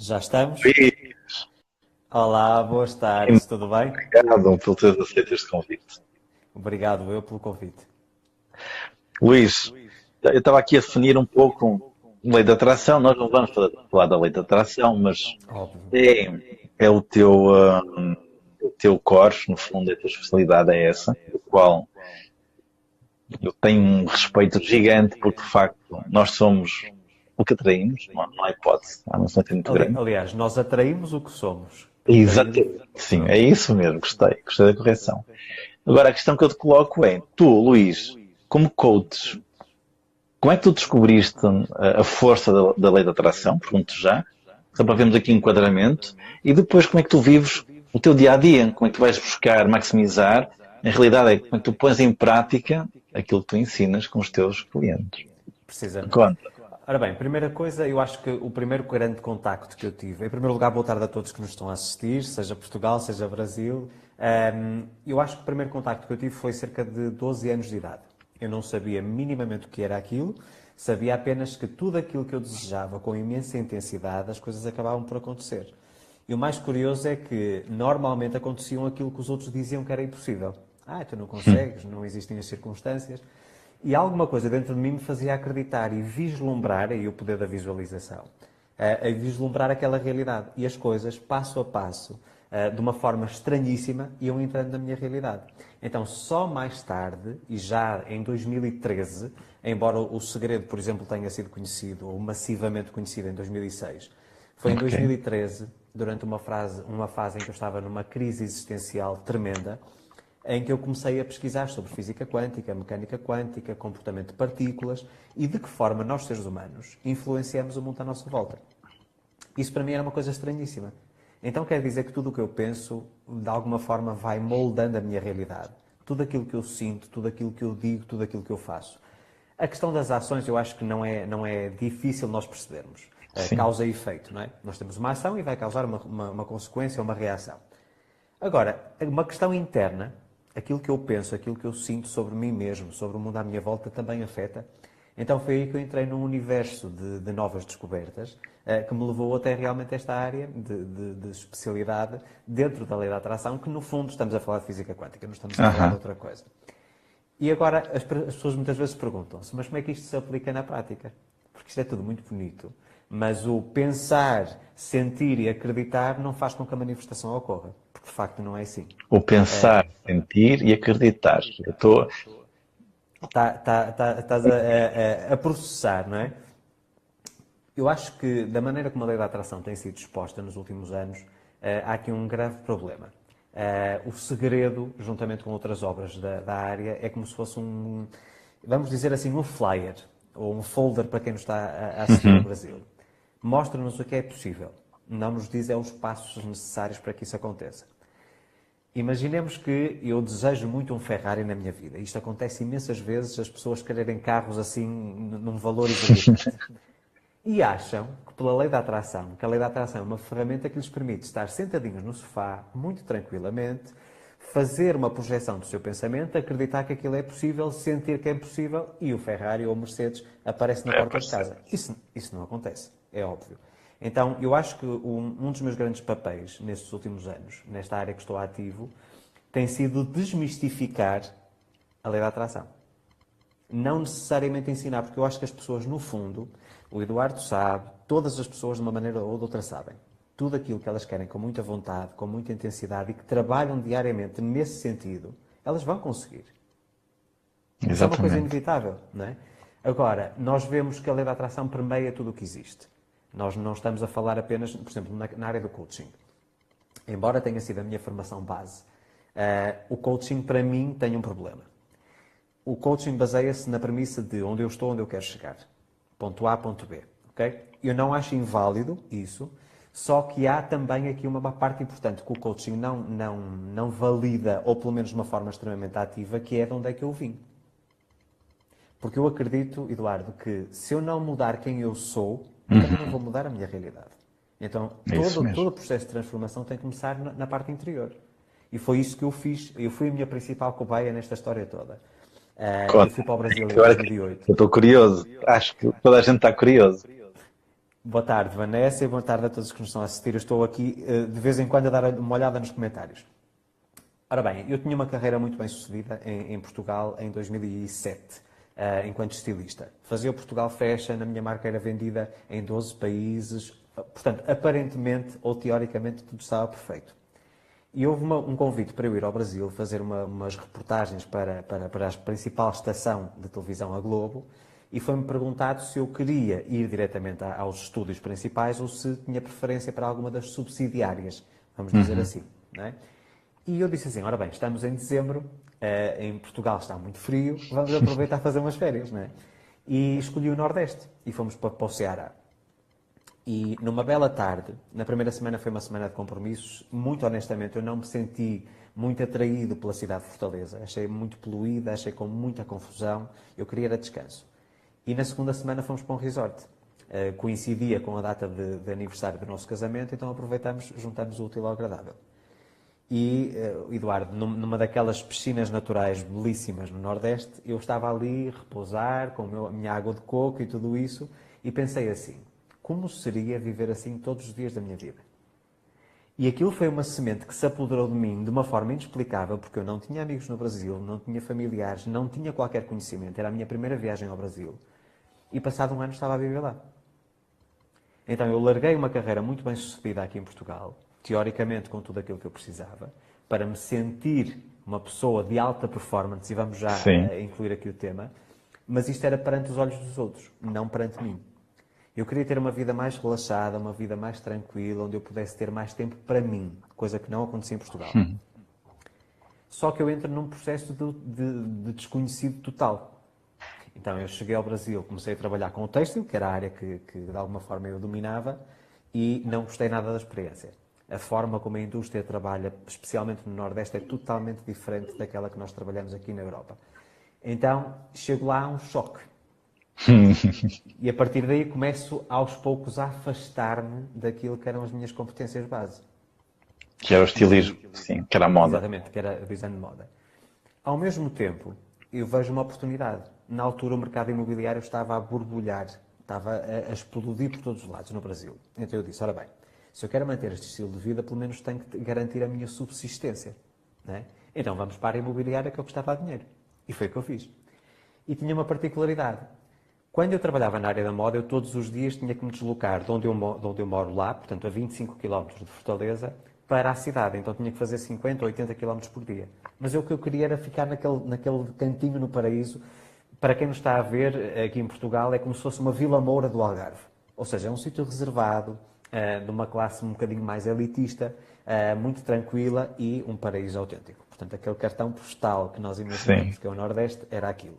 Já estamos? Luís, Olá, boas tardes, tudo bem? obrigado por teres aceito este convite. Obrigado eu pelo convite. Luís, eu estava aqui a definir um pouco lei da atração. Nós não vamos falar da lei da atração, mas Óbvio. é o teu core, no fundo, a tua especialidade é essa, do qual eu tenho um respeito gigante, porque de facto nós somos o que atraímos, não há hipótese, há uma fonte muito grande. Aliás, nós atraímos o que somos. Um bocadinho Exatamente, sim, é Pronto. isso mesmo, gostei da correção. Agora, a questão que eu te coloco é, tu, Luís, como coach, como é que tu descobriste a força da lei da atração? Pergunto já, só para vermos aqui um enquadramento. E depois, como é que tu vives o teu dia a dia? Como é que tu vais buscar maximizar? Na realidade, é como é que tu pões em prática aquilo que tu ensinas com os teus clientes. Precisamente. Conta. Ora bem, primeira coisa, eu acho que o primeiro grande contacto que eu tive, em primeiro lugar, boa tarde a todos que nos estão a assistir, seja Portugal, seja Brasil. Eu acho que o primeiro contacto que eu tive foi cerca de 12 anos de idade. Eu não sabia minimamente o que era aquilo, sabia apenas que tudo aquilo que eu desejava com imensa intensidade, as coisas acabavam por acontecer. E o mais curioso é que normalmente aconteciam aquilo que os outros diziam que era impossível. Ah, tu não consegues, não existem as circunstâncias. E alguma coisa dentro de mim me fazia acreditar e vislumbrar, aí o poder da visualização, a vislumbrar aquela realidade. E as coisas, passo a passo, de uma forma estranhíssima, iam entrando na minha realidade. Então, só mais tarde, e já em 2013, embora o segredo, por exemplo, tenha sido conhecido, ou massivamente conhecido em 2006, foi em Ok. 2013, durante uma fase em que eu estava numa crise existencial tremenda, em que eu comecei a pesquisar sobre física quântica, mecânica quântica, comportamento de partículas e de que forma nós, seres humanos, influenciamos o mundo à nossa volta. Isso para mim era uma coisa estranhíssima. Então quer dizer que tudo o que eu penso, de alguma forma, vai moldando a minha realidade. Tudo aquilo que eu sinto, tudo aquilo que eu digo, tudo aquilo que eu faço. A questão das ações eu acho que não é difícil nós percebermos. Sim. Causa e efeito, não é? Nós temos uma ação e vai causar uma consequência, uma reação. Agora, uma questão interna, aquilo que eu penso, aquilo que eu sinto sobre mim mesmo, sobre o mundo à minha volta, também afeta. Então foi aí que eu entrei num universo de novas descobertas, que me levou até realmente esta área de especialidade dentro da lei da atração, que no fundo estamos a falar de física quântica, não estamos a falar de Aham. outra coisa. E agora as pessoas muitas vezes perguntam-se, mas como é que isto se aplica na prática? Porque isto é tudo muito bonito, mas o pensar, sentir e acreditar não faz com que a manifestação ocorra, porque de facto não é assim. O pensar, sentir e acreditar. Eu estou. Estás a processar, não é? Eu acho que, da maneira como a lei da atração tem sido exposta nos últimos anos, há aqui um grave problema. O segredo, juntamente com outras obras da área, é como se fosse vamos dizer assim, um flyer, ou um folder para quem nos está a assistir no Brasil. Mostra-nos o que é possível. Não nos diz os passos necessários para que isso aconteça. Imaginemos que eu desejo muito um Ferrari na minha vida. Isto acontece imensas vezes, as pessoas quererem carros assim num valor exorbitante. E acham que pela lei da atração, que a lei da atração é uma ferramenta que lhes permite estar sentadinhos no sofá, muito tranquilamente, fazer uma projeção do seu pensamento, acreditar que aquilo é possível, sentir que é possível e o Ferrari ou o Mercedes aparece na É, porta de parceiro. casa. Isso não acontece, é óbvio. Então, eu acho que um dos meus grandes papéis nestes últimos anos, nesta área que estou ativo, tem sido desmistificar a lei da atração. Não necessariamente ensinar, porque eu acho que as pessoas, no fundo, o Eduardo sabe, todas as pessoas, de uma maneira ou de outra, sabem. Tudo aquilo que elas querem com muita vontade, com muita intensidade e que trabalham diariamente nesse sentido, elas vão conseguir. Isso é uma coisa Exatamente. inevitável, não é? Agora, nós vemos que a lei da atração permeia tudo o que existe. Nós não estamos a falar apenas, por exemplo, na área do coaching. Embora tenha sido a minha formação base, o coaching para mim tem um problema. O coaching baseia-se na premissa de onde eu estou, onde eu quero chegar. Ponto A, ponto B. Ok? Eu não acho inválido isso, só que há também aqui uma parte importante que o coaching não valida, ou pelo menos de uma forma extremamente ativa, que é de onde é que eu vim. Porque eu acredito, Eduardo, que se eu não mudar quem eu sou, eu também não vou mudar a minha realidade. Então, É isso todo mesmo. o processo de transformação tem que começar na parte interior. E foi isso que eu fiz. Eu fui a minha principal cobaia nesta história toda. Eu Conta. fui para o Brasil em Agora que 2008. eu estou curioso. Acho que toda a gente está curioso. Boa tarde, Vanessa, e boa tarde a todos que nos estão a assistir. Eu estou aqui de vez em quando a dar uma olhada nos comentários. Ora bem, eu tinha uma carreira muito bem sucedida em Portugal em 2007, enquanto estilista. Fazia o Portugal Fashion, a minha marca era vendida em 12 países, portanto, aparentemente ou teoricamente tudo estava perfeito. E houve um convite para eu ir ao Brasil fazer umas reportagens para a principal estação de televisão, a Globo, e foi-me perguntado se eu queria ir diretamente aos estúdios principais ou se tinha preferência para alguma das subsidiárias, vamos dizer assim, não é? E eu disse assim, ora bem, estamos em dezembro, em Portugal está muito frio, vamos aproveitar a fazer umas férias, não é? E escolhi o Nordeste e fomos para o Ceará. E numa bela tarde, na primeira semana foi uma semana de compromissos, muito honestamente eu não me senti muito atraído pela cidade de Fortaleza. Achei muito poluída, achei com muita confusão, eu queria era descanso. E na segunda semana fomos para um resort. Coincidia com a data de aniversário do nosso casamento, então aproveitamos, juntamos o útil ao agradável. E, Eduardo, numa daquelas piscinas naturais belíssimas no Nordeste, eu estava ali a repousar com a minha água de coco e tudo isso, e pensei assim, como seria viver assim todos os dias da minha vida? E aquilo foi uma semente que se apoderou de mim de uma forma inexplicável, porque eu não tinha amigos no Brasil, não tinha familiares, não tinha qualquer conhecimento, era a minha primeira viagem ao Brasil. E passado um ano estava a viver lá. Então eu larguei uma carreira muito bem sucedida aqui em Portugal, teoricamente com tudo aquilo que eu precisava, para me sentir uma pessoa de alta performance, e vamos já Sim. incluir aqui o tema, mas isto era perante os olhos dos outros, não perante mim. Eu queria ter uma vida mais relaxada, uma vida mais tranquila, onde eu pudesse ter mais tempo para mim, coisa que não acontecia em Portugal. Só que eu entro num processo de desconhecido total. Então eu cheguei ao Brasil, comecei a trabalhar com o têxtil, que era a área que de alguma forma eu dominava, e não gostei nada da experiência. A forma como a indústria trabalha, especialmente no Nordeste, é totalmente diferente daquela que nós trabalhamos aqui na Europa. Então chego lá a um choque. E a partir daí começo aos poucos a afastar-me daquilo que eram as minhas competências base. Que era o estilismo, sim, que era a moda. Exatamente, que era design de moda. Ao mesmo tempo, eu vejo uma oportunidade. Na altura, o mercado imobiliário estava a borbulhar, estava a explodir por todos os lados no Brasil. Então eu disse, ora bem, se eu quero manter este estilo de vida, pelo menos tenho que garantir a minha subsistência. Não é? Então vamos para a imobiliária, que é o que estava a dinheiro. E foi o que eu fiz. E tinha uma particularidade. Quando eu trabalhava na área da moda, eu todos os dias tinha que me deslocar de onde eu moro lá, portanto a 25 km de Fortaleza, para a cidade. Então tinha que fazer 50 ou 80 km por dia. Mas o que eu queria era ficar naquele cantinho no paraíso. Para quem nos está a ver aqui em Portugal, é como se fosse uma Vila Moura do Algarve. Ou seja, é um sítio reservado, de uma classe um bocadinho mais elitista, muito tranquila e um paraíso autêntico. Portanto, aquele cartão postal que nós imaginamos que é o Nordeste, era aquilo.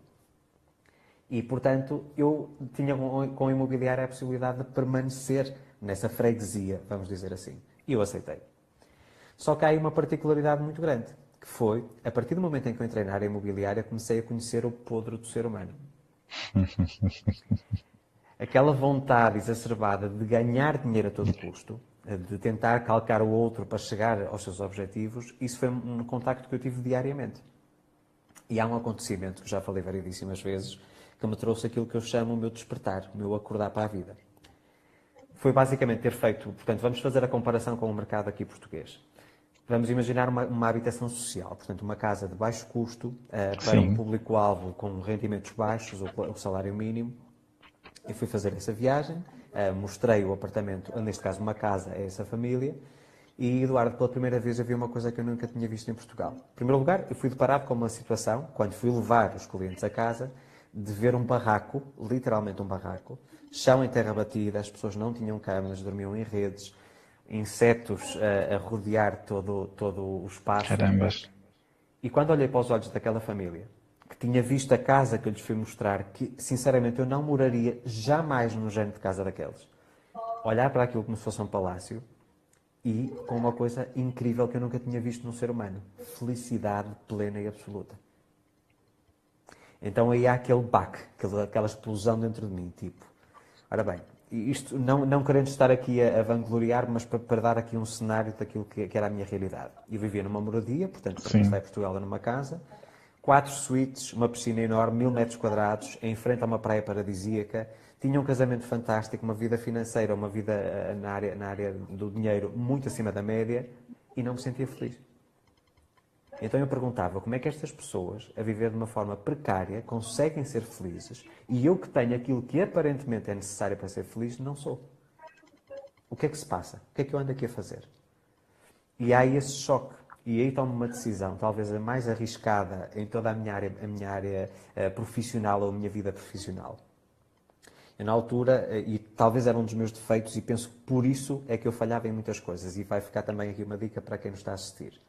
E, portanto, eu tinha com a imobiliária a possibilidade de permanecer nessa freguesia, vamos dizer assim. E eu aceitei. Só que há aí uma particularidade muito grande, que foi, a partir do momento em que eu entrei na área imobiliária, comecei a conhecer o podre do ser humano. Aquela vontade exacerbada de ganhar dinheiro a todo custo, de tentar calcar o outro para chegar aos seus objetivos, isso foi um contacto que eu tive diariamente. E há um acontecimento, que já falei variedíssimas vezes, que me trouxe aquilo que eu chamo o meu despertar, o meu acordar para a vida. Foi basicamente ter feito, portanto, vamos fazer a comparação com o mercado aqui português. Vamos imaginar uma habitação social, portanto, uma casa de baixo custo, para um público-alvo com rendimentos baixos, o salário mínimo. Eu fui fazer essa viagem, mostrei o apartamento, neste caso uma casa, a essa família, e, Eduardo, pela primeira vez eu vi uma coisa que eu nunca tinha visto em Portugal. Em primeiro lugar, eu fui deparado com uma situação, quando fui levar os clientes a casa, de ver um barraco, literalmente um barraco, chão em terra batida, as pessoas não tinham camas, dormiam em redes, insetos a rodear todo o espaço. Carambas. E quando olhei para os olhos daquela família, que tinha visto a casa que eu lhes fui mostrar, que sinceramente eu não moraria jamais num género de casa daqueles, olhar para aquilo como se fosse um palácio e com uma coisa incrível que eu nunca tinha visto num ser humano: felicidade plena e absoluta. Então aí há aquele baque, aquela explosão dentro de mim, tipo, ora bem, isto não querendo estar aqui a vangloriar, mas para dar aqui um cenário daquilo que era a minha realidade. Eu vivia numa moradia, portanto, para quem está em Portugal, numa casa, 4 suítes, uma piscina enorme, 1000 metros quadrados, em frente a uma praia paradisíaca, tinha um casamento fantástico, uma vida financeira, uma vida na área do dinheiro muito acima da média e não me sentia feliz. Então eu perguntava como é que estas pessoas, a viver de uma forma precária, conseguem ser felizes e eu que tenho aquilo que aparentemente é necessário para ser feliz, não sou. O que é que se passa? O que é que eu ando aqui a fazer? E há esse choque. E aí tomo uma decisão, talvez a mais arriscada em toda a minha área profissional ou a minha vida profissional. Eu, na altura, e talvez era um dos meus defeitos, e penso que por isso é que eu falhava em muitas coisas, e vai ficar também aqui uma dica para quem nos está a assistir.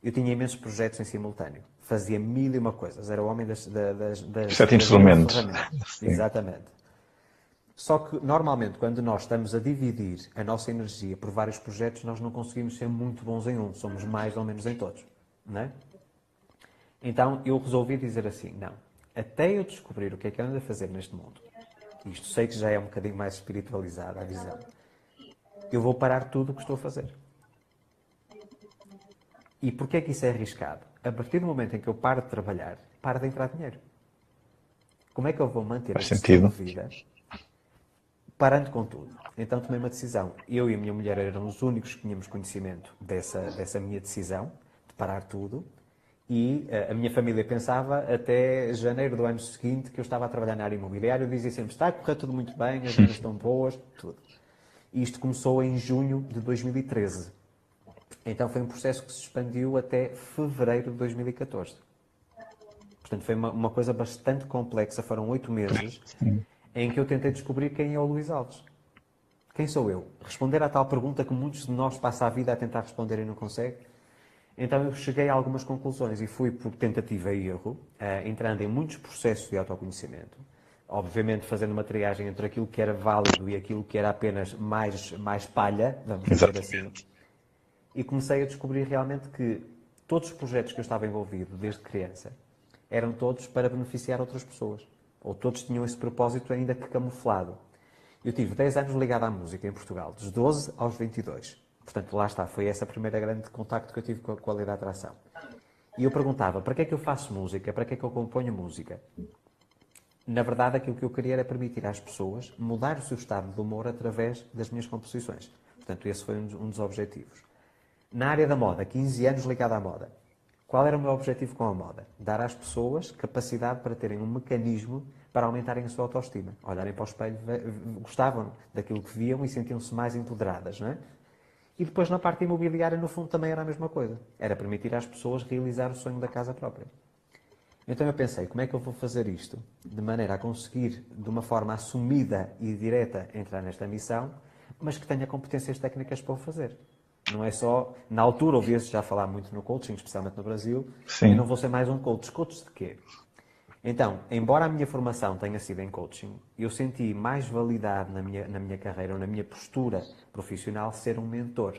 Eu tinha imensos projetos em simultâneo, fazia mil e uma coisas, era o homem das Sete instrumentos. ferramentas. Exatamente. Só que, normalmente, quando nós estamos a dividir a nossa energia por vários projetos, nós não conseguimos ser muito bons em um, somos mais ou menos em todos, não é? Então, eu resolvi dizer assim, não, até eu descobrir o que é que eu ando a fazer neste mundo, isto sei que já é um bocadinho mais espiritualizada a visão, eu vou parar tudo o que estou a fazer. E porquê é que isso é arriscado? A partir do momento em que eu paro de trabalhar, para de entrar dinheiro. Como é que eu vou manter Faz este estilo sentido. de vida parando com tudo? Então tomei uma decisão. Eu e a minha mulher eram os únicos que tínhamos conhecimento dessa minha decisão, de parar tudo. E a minha família pensava até janeiro do ano seguinte que eu estava a trabalhar na área imobiliária. Eu dizia sempre, está a correr tudo muito bem, as vendas estão boas, tudo. E isto começou em junho de 2013. Então foi um processo que se expandiu até fevereiro de 2014. Portanto, foi uma coisa bastante complexa. Foram 8 meses em que eu tentei descobrir quem é o Luís Alves. Quem sou eu? Responder à tal pergunta que muitos de nós passam a vida a tentar responder e não conseguem. Então eu cheguei a algumas conclusões e fui por tentativa e erro, entrando em muitos processos de autoconhecimento. Obviamente fazendo uma triagem entre aquilo que era válido e aquilo que era apenas mais palha, vamos dizer Exato. assim. E comecei a descobrir realmente que todos os projetos que eu estava envolvido desde criança eram todos para beneficiar outras pessoas. Ou todos tinham esse propósito ainda que camuflado. Eu tive 10 anos ligado à música em Portugal, dos 12 aos 22. Portanto, lá está, foi esse o primeiro grande contacto que eu tive com a lei da atração. E eu perguntava, para que é que eu faço música? Para que é que eu componho música? Na verdade, aquilo que eu queria era permitir às pessoas mudar o seu estado de humor através das minhas composições. Portanto, esse foi um dos objetivos. Na área da moda, 15 anos ligado à moda. Qual era o meu objetivo com a moda? Dar às pessoas capacidade para terem um mecanismo para aumentarem a sua autoestima. Olharem para o espelho, gostavam daquilo que viam e sentiam-se mais empoderadas, não é? E depois na parte imobiliária, no fundo, também era a mesma coisa. Era permitir às pessoas realizar o sonho da casa própria. Então eu pensei, como é que eu vou fazer isto? De maneira a conseguir, de uma forma assumida e direta, entrar nesta missão, mas que tenha competências técnicas para o fazer. Não é só... Na altura ouvia-se já falar muito no coaching, especialmente no Brasil. Eu não Sim. vou ser mais um coach. Coach de quê? Então, embora a minha formação tenha sido em coaching, eu senti mais validade na minha carreira ou na minha postura profissional ser um mentor.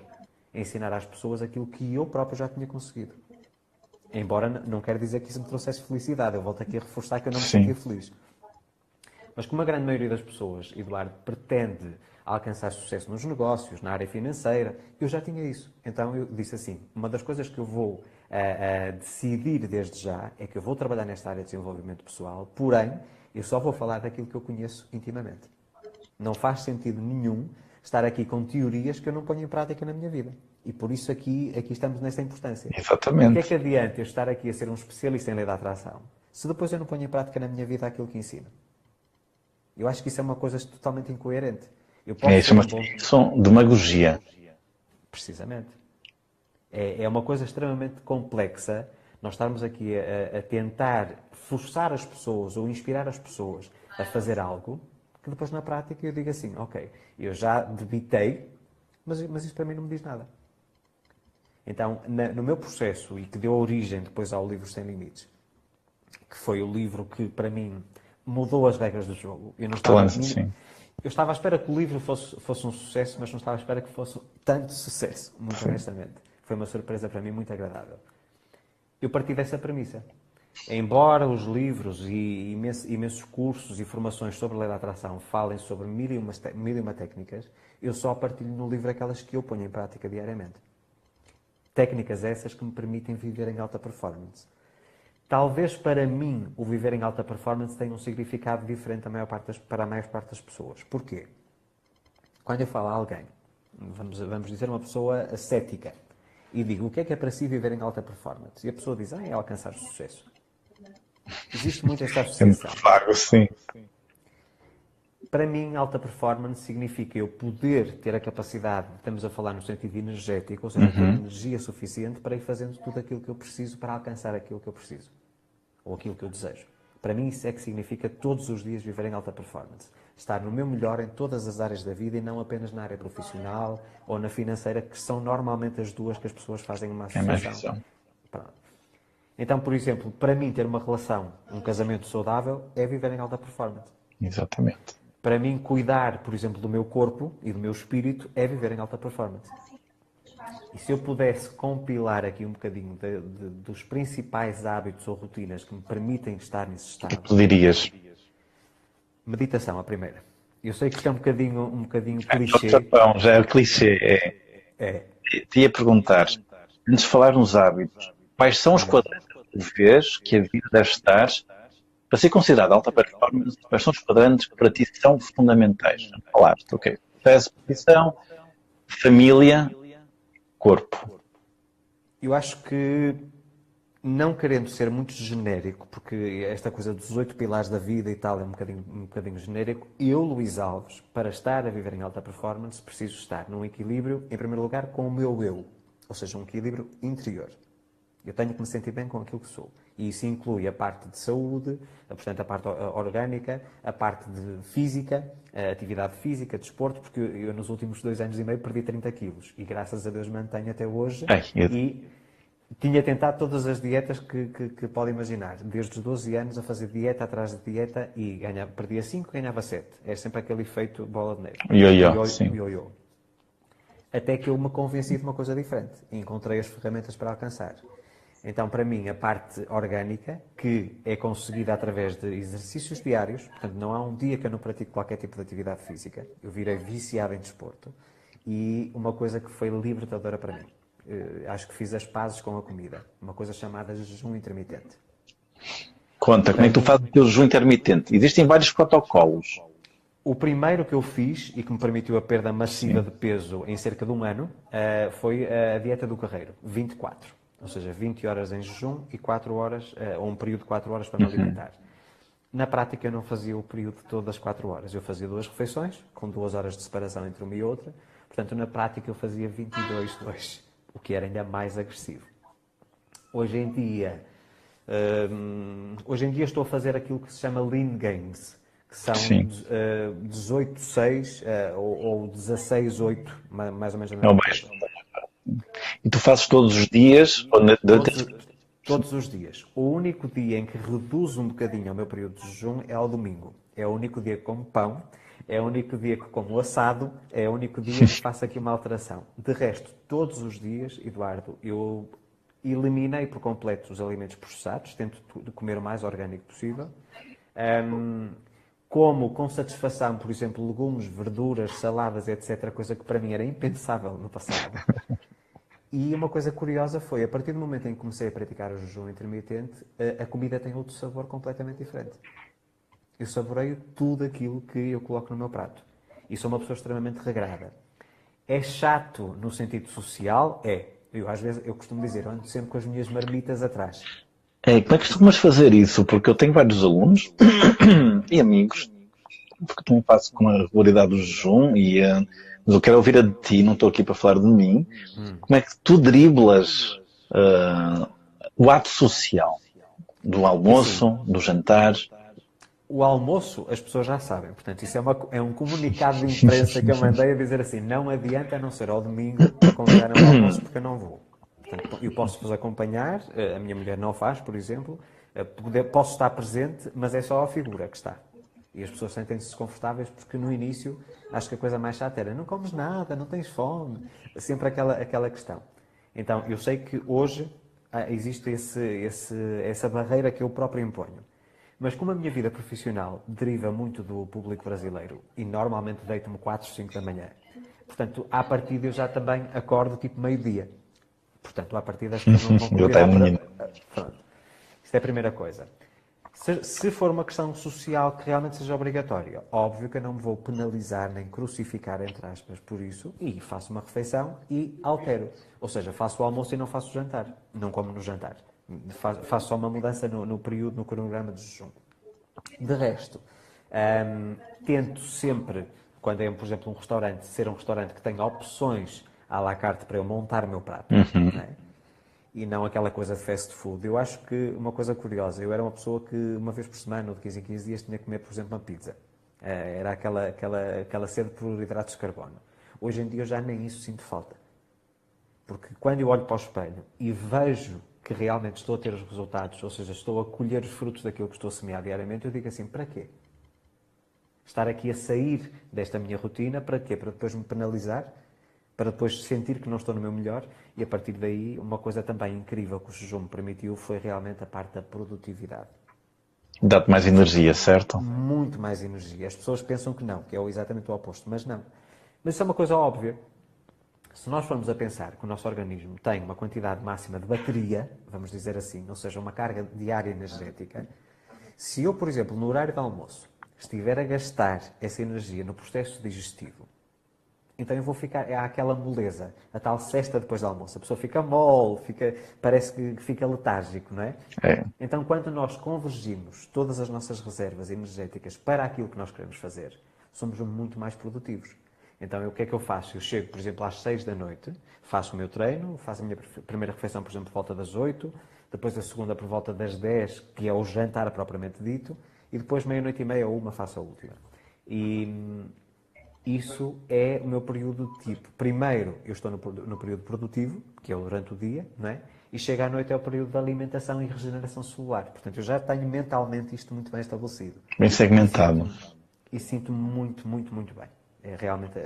Ensinar às pessoas aquilo que eu próprio já tinha conseguido. Embora não quer dizer que isso me trouxesse felicidade. Eu volto aqui a reforçar que eu não me sentia Sim. feliz. Mas como a grande maioria das pessoas, Eduardo, pretende alcançar sucesso nos negócios, na área financeira, eu já tinha isso. Então eu disse assim, uma das coisas que eu vou decidir desde já é que eu vou trabalhar nesta área de desenvolvimento pessoal, porém, eu só vou falar daquilo que eu conheço intimamente. Não faz sentido nenhum estar aqui com teorias que eu não ponho em prática na minha vida. E por isso aqui estamos nessa importância. De que é Exatamente. que adianta eu estar aqui a ser um especialista em lei da atração, se depois eu não ponho em prática na minha vida aquilo que ensino? Eu acho que isso é uma coisa totalmente incoerente. Eu É, posso ser um chama-se bom... isso demagogia. Precisamente. É uma coisa extremamente complexa nós estarmos aqui a tentar forçar as pessoas ou inspirar as pessoas a fazer algo que depois na prática eu digo assim, ok, eu já debitei, mas isso para mim não me diz nada. Então, no meu processo, e que deu origem depois ao livro Sem Limites, que foi o livro que para mim mudou as regras do jogo. Sim. Eu estava à espera que o livro fosse um sucesso, mas não estava à espera que fosse tanto sucesso, muito Sim. honestamente. Foi uma surpresa para mim muito agradável. Eu parti dessa premissa. Embora os livros e imensos cursos e formações sobre a lei da atração falem sobre mil e uma técnicas, eu só partilho no livro aquelas que eu ponho em prática diariamente. Técnicas essas que me permitem viver em alta performance. Talvez para mim o viver em alta performance tenha um significado diferente para a maior parte das pessoas. Porquê? Quando eu falo a alguém, vamos dizer uma pessoa ascética, e digo o que é para si viver em alta performance? E a pessoa diz, é alcançar o sucesso. Existe muito esta É muito associação. vago, sim. Para mim, alta performance significa eu poder ter a capacidade, estamos a falar no sentido energético, ou seja, ter energia suficiente para ir fazendo tudo aquilo que eu preciso para alcançar aquilo que eu preciso, ou aquilo que eu desejo. Para mim, isso é que significa todos os dias viver em alta performance. Estar no meu melhor em todas as áreas da vida e não apenas na área profissional ou na financeira, que são normalmente as duas que as pessoas fazem uma É mais associação. visão. Pronto. Então, por exemplo, para mim ter uma relação, um casamento saudável, é viver em alta performance. Exatamente. Para mim, cuidar, por exemplo, do meu corpo e do meu espírito é viver em alta performance. E se eu pudesse compilar aqui um bocadinho dos principais hábitos ou rotinas que me permitem estar nesse O que estado, tu dirias? meditação, a primeira. Eu sei que isto é um bocadinho É o clichê. Japão, já é o clichê. É. Te ia perguntar, antes de falar nos hábitos, quais são os quadrantes que tu vês que a vida deve estar para ser considerada alta performance? Quais são os quadrantes que para ti são fundamentais? Falaste, ok. Sucesso, profissão, família, corpo. Eu acho que, não querendo ser muito genérico, porque esta coisa dos 8 pilares da vida e tal é um bocadinho genérico, eu, Luís Alves, para estar a viver em alta performance, preciso estar num equilíbrio, em primeiro lugar, com o meu eu. Ou seja, um equilíbrio interior. Eu tenho que me sentir bem com aquilo que sou. E isso inclui a parte de saúde, portanto, a parte orgânica, a parte de física, a atividade física, desporto, porque eu nos últimos 2 anos e meio perdi 30 quilos e graças a Deus mantenho até hoje. E tinha tentado todas as dietas que pode imaginar. Desde os 12 anos a fazer dieta atrás de dieta e perdia 5, ganhava 7. É sempre aquele efeito bola de neve. Ioiô, sim. Ioiô. Até que eu me convenci de uma coisa diferente e encontrei as ferramentas para alcançar. Então, para mim, a parte orgânica, que é conseguida através de exercícios diários, portanto, não há um dia que eu não pratico qualquer tipo de atividade física, eu virei viciado em desporto, e uma coisa que foi libertadora para mim. Acho que fiz as pazes com a comida, uma coisa chamada jejum intermitente. Conta, como é que tu fazes o teu jejum intermitente? Existem vários protocolos. O primeiro que eu fiz e que me permitiu a perda massiva de peso em cerca de 1 ano foi a dieta do carreiro, 24. Ou seja, 20 horas em jejum e 4 horas, ou um período de 4 horas para me alimentar. Na prática eu não fazia o período todo das 4 horas. Eu fazia 2 refeições, com 2 horas de separação entre uma e outra. Portanto, na prática eu fazia 22-2, o que era ainda mais agressivo. Hoje em dia estou a fazer aquilo que se chama Lean Gains, que são 18-6 ou 16-8, mais ou menos. É o mais. E tu fazes todos os dias? Todos os dias. O único dia em que reduzo um bocadinho o meu período de jejum é ao domingo. É o único dia que como pão, é o único dia que como assado, é o único dia que faço aqui uma alteração. De resto, todos os dias, Eduardo, eu eliminei por completo os alimentos processados, tento comer o mais orgânico possível. Como com satisfação, por exemplo, legumes, verduras, saladas, etc., coisa que para mim era impensável no passado. E uma coisa curiosa foi, a partir do momento em que comecei a praticar o jejum intermitente, a comida tem outro sabor completamente diferente. Eu saboreio tudo aquilo que eu coloco no meu prato. E sou uma pessoa extremamente regrada. É chato no sentido social? É. Às vezes, eu costumo dizer, eu ando sempre com as minhas marmitas atrás. Como é que costumas fazer isso? Porque eu tenho vários alunos e amigos, porque também faço com a regularidade do jejum mas eu quero ouvir a de ti, não estou aqui para falar de mim. Como é que tu driblas o ato social do almoço, do jantar? O almoço, as pessoas já sabem. Portanto, isso é um comunicado de imprensa que eu mandei a dizer assim, não adianta, a não ser ao domingo, para convidar ao almoço, porque eu não vou. Portanto, eu posso-vos acompanhar, a minha mulher não faz, por exemplo, posso estar presente, mas é só a figura que está. E as pessoas sentem-se desconfortáveis porque no início acho que a coisa mais chata era não comes nada, não tens fome. Sempre aquela questão. Então, eu sei que hoje existe essa barreira que eu próprio imponho. Mas como a minha vida profissional deriva muito do público brasileiro e normalmente deito-me 4, 5 da manhã, portanto, à partida eu já também acordo tipo meio-dia. Portanto, à partida as pessoas não vão convidar para... Isto é a primeira coisa. Se for uma questão social que realmente seja obrigatória, óbvio que eu não me vou penalizar nem crucificar, entre aspas, por isso, e faço uma refeição e altero. Ou seja, faço o almoço e não faço o jantar. Não como no jantar. Faço só uma mudança no período, no cronograma de jejum. De resto, tento sempre, quando é, por exemplo, um restaurante, ser um restaurante que tenha opções à la carte para eu montar o meu prato. Não é? E não aquela coisa de fast food. Eu acho que uma coisa curiosa, eu era uma pessoa que uma vez por semana ou de 15 em 15 dias tinha que comer, por exemplo, uma pizza. Era aquela sede por hidratos de carbono. Hoje em dia eu já nem isso sinto falta. Porque quando eu olho para o espelho e vejo que realmente estou a ter os resultados, ou seja, estou a colher os frutos daquilo que estou a semear diariamente, eu digo assim, para quê? Estar aqui a sair desta minha rotina, para quê? Para depois me penalizar? Para depois sentir que não estou no meu melhor, e a partir daí, uma coisa também incrível que o jejum me permitiu foi realmente a parte da produtividade. Dá-te mais energia, certo? Muito mais energia. As pessoas pensam que não, que é exatamente o oposto, mas não. Mas isso é uma coisa óbvia. Se nós formos a pensar que o nosso organismo tem uma quantidade máxima de bateria, vamos dizer assim, ou seja, uma carga diária energética, se eu, por exemplo, no horário de almoço, estiver a gastar essa energia no processo digestivo, então eu vou ficar, há aquela moleza, a tal cesta depois do almoço. A pessoa fica mole, parece que fica letárgico, não é? É. Então, quando nós convergimos todas as nossas reservas energéticas para aquilo que nós queremos fazer, somos muito mais produtivos. Então, o que é que eu faço? Eu chego, por exemplo, às 6 da noite, faço o meu treino, faço a minha primeira refeição, por exemplo, por volta das 8, depois a segunda por volta das 10, que é o jantar propriamente dito, e depois meia-noite e meia ou uma faço a última. E isso é o meu período tipo. Primeiro, eu estou no período produtivo, que é durante o dia, não é? E chega à noite é o período de alimentação e regeneração celular. Portanto, eu já tenho mentalmente isto muito bem estabelecido. Bem segmentado. E sinto-me muito, muito, muito bem. É realmente,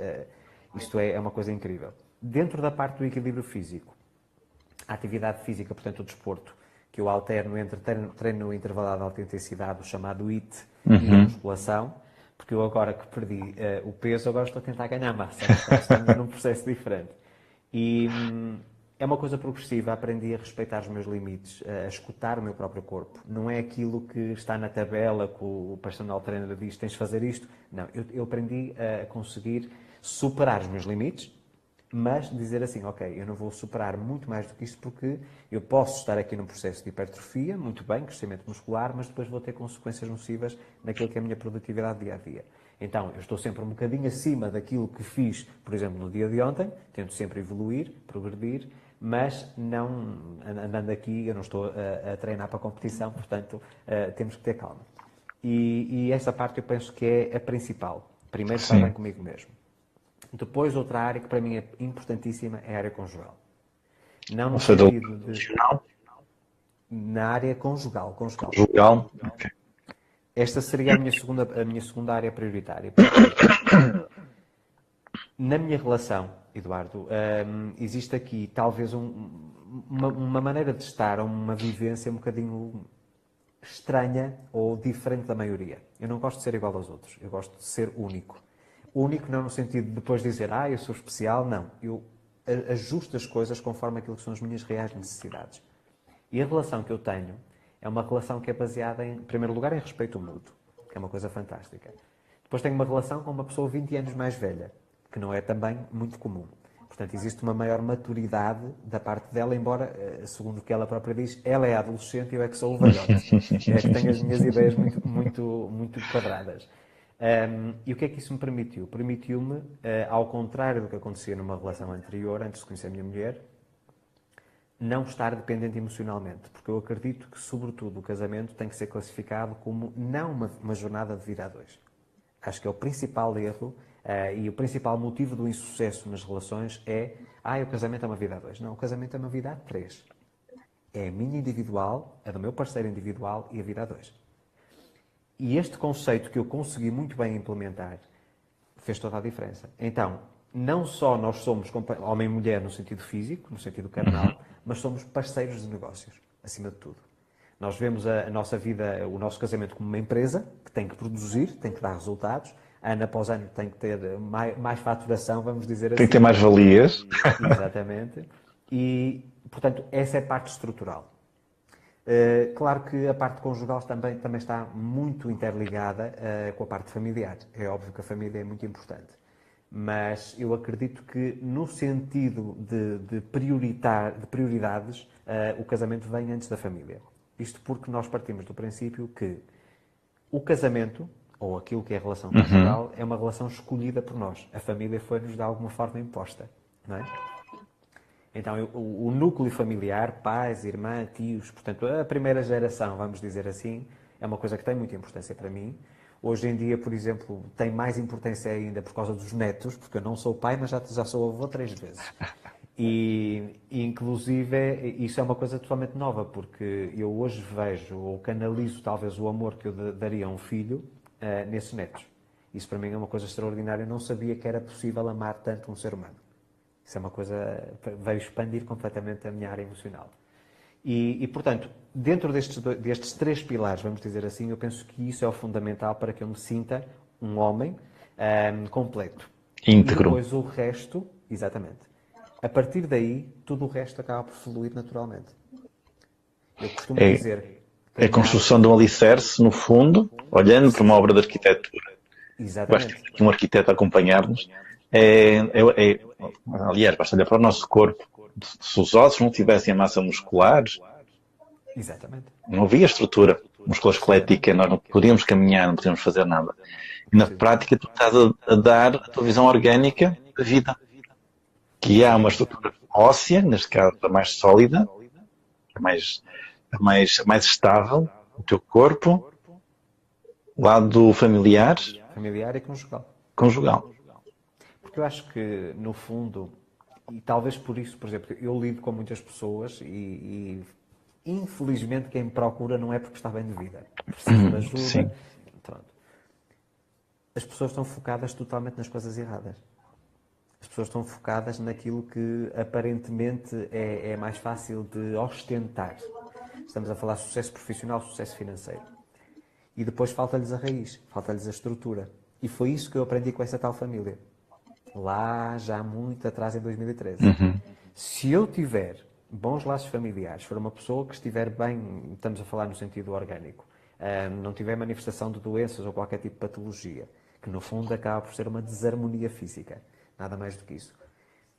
isto é uma coisa incrível. Dentro da parte do equilíbrio físico, a atividade física, portanto, o desporto, que eu alterno entre treino intervalado de alta intensidade, o chamado HIIT, e a musculação, porque eu agora que perdi o peso, agora estou a tentar ganhar massa. Portanto, estamos num processo diferente. E é uma coisa progressiva, aprendi a respeitar os meus limites, a escutar o meu próprio corpo. Não é aquilo que está na tabela que o personal trainer diz, tens de fazer isto. Não, eu aprendi a conseguir superar os meus limites, mas dizer assim, ok, eu não vou superar muito mais do que isto porque eu posso estar aqui num processo de hipertrofia, muito bem, crescimento muscular, mas depois vou ter consequências nocivas naquilo que é a minha produtividade dia a dia. Então, eu estou sempre um bocadinho acima daquilo que fiz, por exemplo, no dia de ontem, tento sempre evoluir, progredir, mas não andando aqui, eu não estou a treinar para a competição, portanto, temos que ter calma. E essa parte eu penso que é a principal. Primeiro, estar bem comigo mesmo. Depois, outra área que para mim é importantíssima é a área conjugal. Não no sentido de... Na área conjugal. Conjugal? Ok. Esta seria a minha segunda área prioritária. Na minha relação, Eduardo, existe aqui talvez uma maneira de estar, uma vivência um bocadinho estranha ou diferente da maioria. Eu não gosto de ser igual aos outros, eu gosto de ser único. Único não no sentido de depois dizer, eu sou especial, não. Eu ajusto as coisas conforme aquilo que são as minhas reais necessidades. E a relação que eu tenho é uma relação que é baseada, em primeiro lugar, em respeito mútuo, que é uma coisa fantástica. Depois tenho uma relação com uma pessoa 20 anos mais velha, que não é também muito comum. Portanto, existe uma maior maturidade da parte dela, embora, segundo o que ela própria diz, ela é a adolescente e eu é que sou o velhote. É que tenho as minhas ideias muito quadradas. E o que é que isso me permitiu? Permitiu-me, ao contrário do que acontecia numa relação anterior, antes de conhecer a minha mulher, não estar dependente emocionalmente. Porque eu acredito que, sobretudo, o casamento tem que ser classificado como não uma jornada de vida a dois. Acho que é o principal erro e o principal motivo do insucesso nas relações é o casamento é uma vida a dois. Não, o casamento é uma vida a três. É a minha individual, a do meu parceiro individual e a vida a dois. E este conceito que eu consegui muito bem implementar fez toda a diferença. Então, não só nós somos homem e mulher no sentido físico, no sentido carnal, mas somos parceiros de negócios, acima de tudo. Nós vemos a nossa vida, o nosso casamento como uma empresa que tem que produzir, tem que dar resultados, ano após ano tem que ter mais faturação, vamos dizer assim. Tem que ter mais valias. Exatamente. E, portanto, essa é a parte estrutural. Claro que a parte conjugal também está muito interligada com a parte familiar. É óbvio que a família é muito importante. Mas eu acredito que, no sentido de prioridades, o casamento vem antes da família. Isto porque nós partimos do princípio que o casamento, ou aquilo que é a relação conjugal, é uma relação escolhida por nós. A família foi-nos de alguma forma imposta, não é? Então, o núcleo familiar, pais, irmã, tios, portanto, a primeira geração, vamos dizer assim, é uma coisa que tem muita importância para mim. Hoje em dia, por exemplo, tem mais importância ainda por causa dos netos, porque eu não sou pai, mas já sou avô 3 vezes. Inclusive, isso é uma coisa totalmente nova, porque eu hoje vejo ou canalizo talvez o amor que eu daria a um filho nesses netos. Isso para mim é uma coisa extraordinária. Eu não sabia que era possível amar tanto um ser humano. Isso é uma coisa que veio expandir completamente a minha área emocional. Portanto, dentro destes 3 pilares, vamos dizer assim, eu penso que isso é o fundamental para que eu me sinta um homem completo. Íntegro. E depois o resto, exatamente. A partir daí, tudo o resto acaba por fluir naturalmente. Eu costumo dizer... É a construção de um alicerce, no fundo, olhando para uma obra de arquitetura. Exatamente. Basta que um arquiteto acompanhar-nos. Aliás, basta olhar para o nosso corpo. Se os ossos não tivessem a massa muscular, Exatamente. não havia estrutura musculoesquelética, nós não podíamos caminhar, não podíamos fazer nada. E na prática tu estás a dar a tua visão orgânica da vida. Que há uma estrutura óssea, neste caso a mais sólida, a mais estável, o teu corpo, lado familiar, Familiar e conjugal. conjugal. Porque eu acho que, no fundo, e talvez por isso, por exemplo, eu lido com muitas pessoas e infelizmente quem me procura não é porque está bem de vida. Precisa de ajuda. Sim. Pronto. As pessoas estão focadas totalmente nas coisas erradas. As pessoas estão focadas naquilo que aparentemente é mais fácil de ostentar. Estamos a falar de sucesso profissional, sucesso financeiro. E depois falta-lhes a raiz, falta-lhes a estrutura. E foi isso que eu aprendi com essa tal família. Lá já muito atrás, em 2013. Se eu tiver bons laços familiares, for uma pessoa que estiver bem, estamos a falar no sentido orgânico, não tiver manifestação de doenças ou qualquer tipo de patologia, que no fundo acaba por ser uma desarmonia física, nada mais do que isso.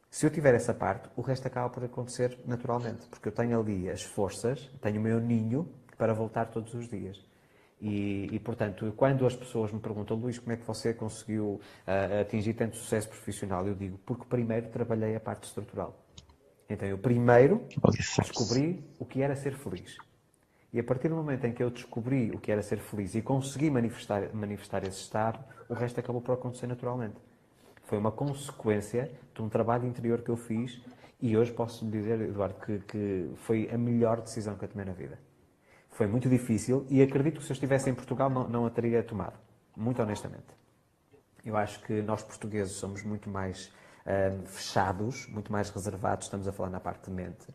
Se eu tiver essa parte, o resto acaba por acontecer naturalmente, porque eu tenho ali as forças, tenho o meu ninho para voltar todos os dias. Portanto, quando as pessoas me perguntam, Luís, como é que você conseguiu atingir tanto sucesso profissional? Eu digo, porque primeiro trabalhei a parte estrutural. Então, eu primeiro descobri o que era ser feliz. E a partir do momento em que eu descobri o que era ser feliz e consegui manifestar esse estado, o resto acabou por acontecer naturalmente. Foi uma consequência de um trabalho interior que eu fiz e hoje posso lhe dizer, Eduardo, que foi a melhor decisão que eu tomei na vida. Foi muito difícil e acredito que se eu estivesse em Portugal não a teria tomado, muito honestamente. Eu acho que nós portugueses somos muito mais fechados, muito mais reservados, estamos a falar na parte de mente.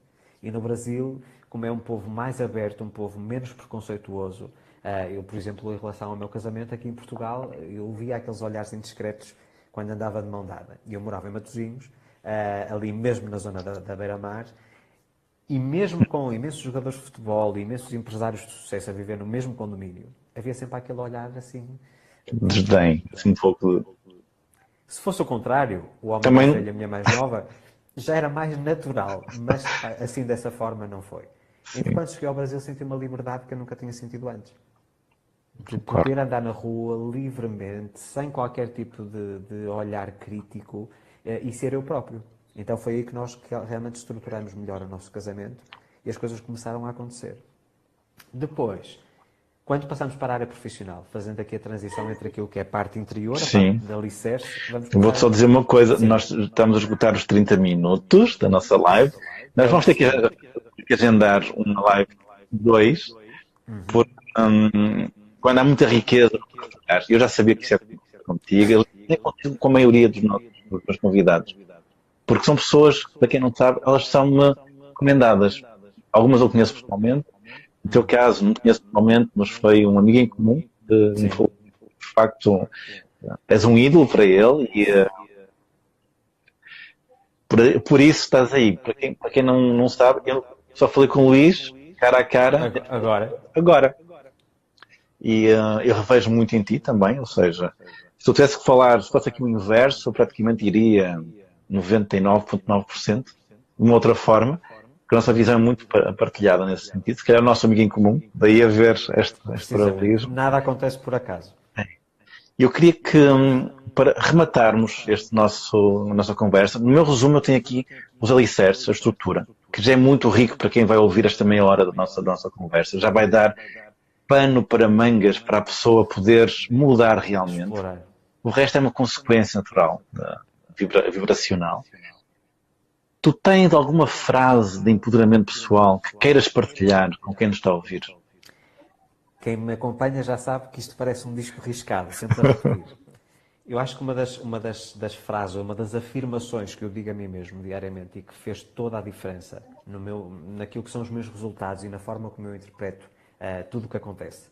E no Brasil, como é um povo mais aberto, um povo menos preconceituoso, eu, por exemplo, em relação ao meu casamento aqui em Portugal, eu via aqueles olhares indiscretos quando andava de mão dada. E eu morava em Matosinhos, ali mesmo na zona da Beira-Mar, e mesmo com imensos jogadores de futebol e imensos empresários de sucesso a viver no mesmo condomínio, havia sempre aquele olhar assim... Desdém, assim um pouco... Se fosse o contrário, o homem Também... mais velho e a mulher mais nova, já era mais natural, mas assim dessa forma não foi. Então, quando cheguei ao Brasil, senti uma liberdade que eu nunca tinha sentido antes. De poder andar na rua livremente, sem qualquer tipo de olhar crítico e ser eu próprio. Então foi aí que nós realmente estruturamos melhor o nosso casamento e as coisas começaram a acontecer. Depois, quando passamos para a área profissional, fazendo aqui a transição entre aquilo que é a parte interior, a parte da alicerce, Vou-te só dizer uma coisa, nós estamos a esgotar os 30 minutos da nossa live, nós vamos ter que agendar uma live 2, porque quando há muita riqueza, eu já sabia que isso ia acontecer contigo, nem contigo com a maioria dos meus convidados. Porque são pessoas, para quem não sabe, elas são-me recomendadas. Algumas eu conheço pessoalmente. No teu caso, não conheço pessoalmente, mas foi um amigo em comum. De facto, és um ídolo para ele. E por isso estás aí. Para quem não sabe, eu só falei com o Luís cara a cara Agora, agora. E eu revejo muito em ti também, ou seja, se eu tivesse que falar, se fosse aqui o inverso, eu praticamente iria 99,9% de uma outra forma, porque a nossa visão é muito partilhada nesse sentido. Se calhar é o nosso amigo em comum, daí a ver este precisamente, paralelismo. nada acontece por acaso. Eu queria que, para rematarmos a nossa conversa, no meu resumo eu tenho aqui os alicerces, a estrutura, que já é muito rico para quem vai ouvir esta meia hora da nossa conversa. Já vai dar pano para mangas para a pessoa poder mudar realmente. Explorar. O resto é uma consequência natural, vibracional. Tu tens alguma frase de empoderamento pessoal que queiras partilhar com quem nos está a ouvir? Quem me acompanha já sabe que isto parece um disco riscado, sempre a repetir. Eu acho que das frases, uma das afirmações que eu digo a mim mesmo diariamente e que fez toda a diferença naquilo que são os meus resultados e na forma como eu interpreto tudo o que acontece,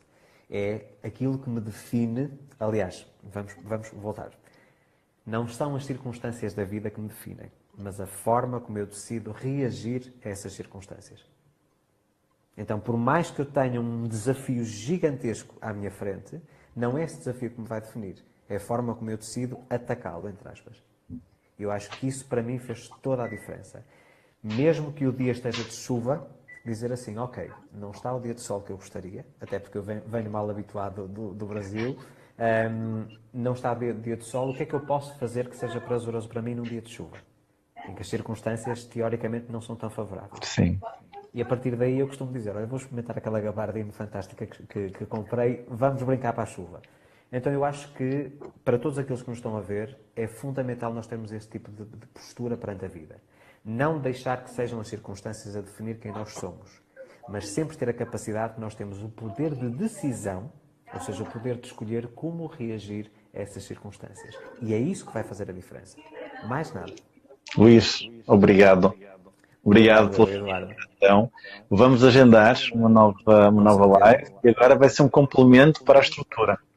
é aquilo que me define. Aliás, vamos voltar. Não são as circunstâncias da vida que me definem, mas a forma como eu decido reagir a essas circunstâncias. Então, por mais que eu tenha um desafio gigantesco à minha frente, não é esse desafio que me vai definir. É a forma como eu decido atacá-lo, entre aspas. Eu acho que isso, para mim, fez toda a diferença. Mesmo que o dia esteja de chuva, dizer assim, ok, não está o dia de sol que eu gostaria, até porque eu venho mal habituado do Brasil, não está o dia de sol, o que é que eu posso fazer que seja prazeroso para mim num dia de chuva? Em que as circunstâncias, teoricamente, não são tão favoráveis. Sim. E a partir daí eu costumo dizer, olha, vou experimentar aquela gabardine fantástica que comprei, vamos brincar para a chuva. Então eu acho que, para todos aqueles que nos estão a ver, é fundamental nós termos esse tipo de postura perante a vida. Não deixar que sejam as circunstâncias a definir quem nós somos, mas sempre ter a capacidade que nós temos o poder de decisão, ou seja, o poder de escolher como reagir a essas circunstâncias. E é isso que vai fazer a diferença. Mais nada. Luís, obrigado. Obrigado pela Eduardo. participação. Vamos agendar uma nova live e agora vai ser um complemento para a estrutura.